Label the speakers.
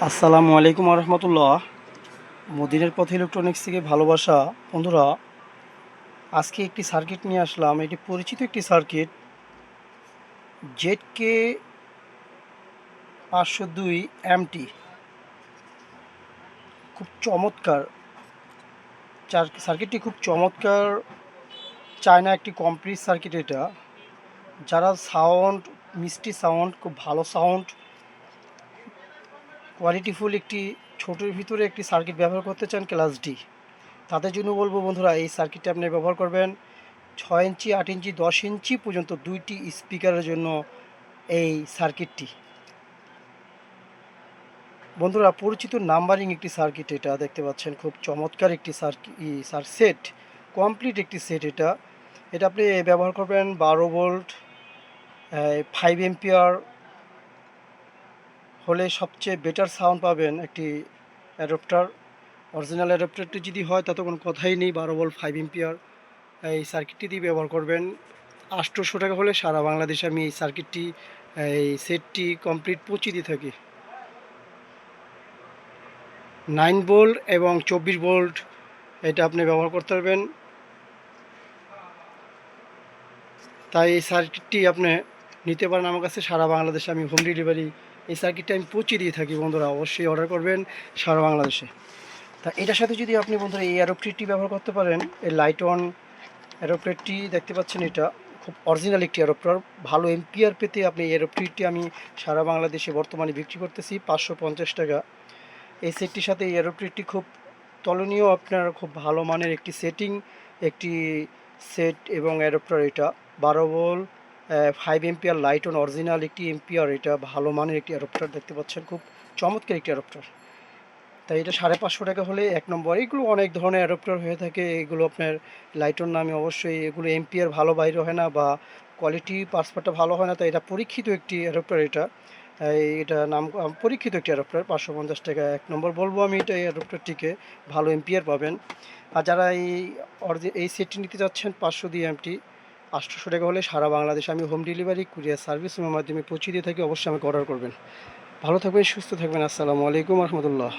Speaker 1: আসসালামু আলাইকুম রহমতুল্লাহ। মদিনের পথ ইলেকট্রনিক্স থেকে ভালোবাসা বন্ধুরা, আজকে একটি সার্কিট নিয়ে আসলাম। এটি পরিচিত একটি সার্কিট, জেডকে 502 এমটি। খুব চমৎকার সার্কিটটি, খুব চমৎকার চায়না একটি কমপ্লিট সার্কিট এটা। যারা সাউন্ড, মিষ্টি সাউন্ড, খুব ভালো সাউন্ড, কোয়ালিটিফুল একটি ছোটোর ভিতরে একটি সার্কিট ব্যবহার করতে চান ক্লাস ডি, তাদের জন্য বলবো বন্ধুরা, এই সার্কিটটা আপনি ব্যবহার করবেন। 6 ইঞ্চি, 8 ইঞ্চি, 10 ইঞ্চি পর্যন্ত দুইটি স্পিকারের জন্য এই সার্কিটটি। বন্ধুরা, পরিচিত নাম্বারিং একটি সার্কিট এটা, দেখতে পাচ্ছেন খুব চমৎকার একটি সেট, কমপ্লিট একটি সেট এটা। এটা আপনি ব্যবহার করবেন 12 ভোল্ট, 5 এম্পিয়ার হলে সবচেয়ে বেটার সাউন্ড পাবেন। একটি অ্যাডাপ্টার, অরিজিনাল অ্যাডাপ্টারটি যদি হয় তাতে কোনো কথাই নেই। 12 ভোল্ট, 5 এম্পিয়ার এই সার্কিটটি দিয়ে ব্যবহার করবেন। 800 টাকা হলে সারা বাংলাদেশে আমি এই সার্কিটটি, এই সেটটি কমপ্লিট পৌঁছে দিয়ে থাকি। 9 ভোল্ট এবং 24 ভোল্ট এটা আপনি ব্যবহার করতে পারবেন। তাই এই সার্কিটটি আপনি নিতে পারেন আমার কাছে। সারা বাংলাদেশে আমি হোম ডেলিভারি এই সার্কিটটি আমি পৌঁছে দিয়ে থাকি। বন্ধুরা, অবশ্যই অর্ডার করবেন সারা বাংলাদেশে। তা এটার সাথে যদি আপনি বন্ধুরা এই অ্যাডাপ্টারটি ব্যবহার করতে পারেন, এই লাইট অন অ্যাডাপ্টারটি দেখতে পাচ্ছেন, এটা খুব অরিজিনাল একটি অ্যাডাপ্টার। ভালো এম্পিয়ার পেতে আপনি এই অ্যাডাপ্টারটি আমি সারা বাংলাদেশে বর্তমানে বিক্রি করতেছি 550 টাকা। এই সেটটির সাথে এই অ্যাডাপ্টারটি খুব তুলনীয়, আপনার খুব ভালো মানের একটি একটি সেট এবং অ্যাডাপ্টার এটা। 12 volt, 5 ampere light on original একটি এম্পিয়ার, এটা ভালো মানের একটি অ্যাডাপ্টার। দেখতে পাচ্ছেন খুব চমৎকার একটি অ্যাডাপ্টার। তাই এটা 550 টাকা হলে 1 নম্বর। এগুলো অনেক ধরনের অ্যাডাপ্টার হয়ে থাকে, এগুলো আপনার লাইটন নামে। অবশ্যই এগুলো এম্পিয়ার ভালো বাইরে হয় না বা কোয়ালিটি পার্সপারটা ভালো হয় না। তাই এটা পরীক্ষিত একটি অ্যাডাপ্টার এটা। এটা নাম পরীক্ষিত একটি অ্যাডাপ্টার। 550 টাকা 1 নম্বর বলবো আমি এটা। এই অ্যাডাপ্টারটিকে ভালো এম্পিয়ার পাবেন। আর যারা এই সেটটি নিতে যাচ্ছেন 502 এমটি, 800 টাকা হলে সারা বাংলাদেশে আমি হোম ডেলিভারি কুরিয়ার সার্ভিসের মাধ্যমে পৌঁছে দিয়ে থাকি। অবশ্যই আমাকে অর্ডার করবেন। ভালো থাকবেন, সুস্থ থাকবেন। আসসালামু আলাইকুম রহমতুল্লাহ।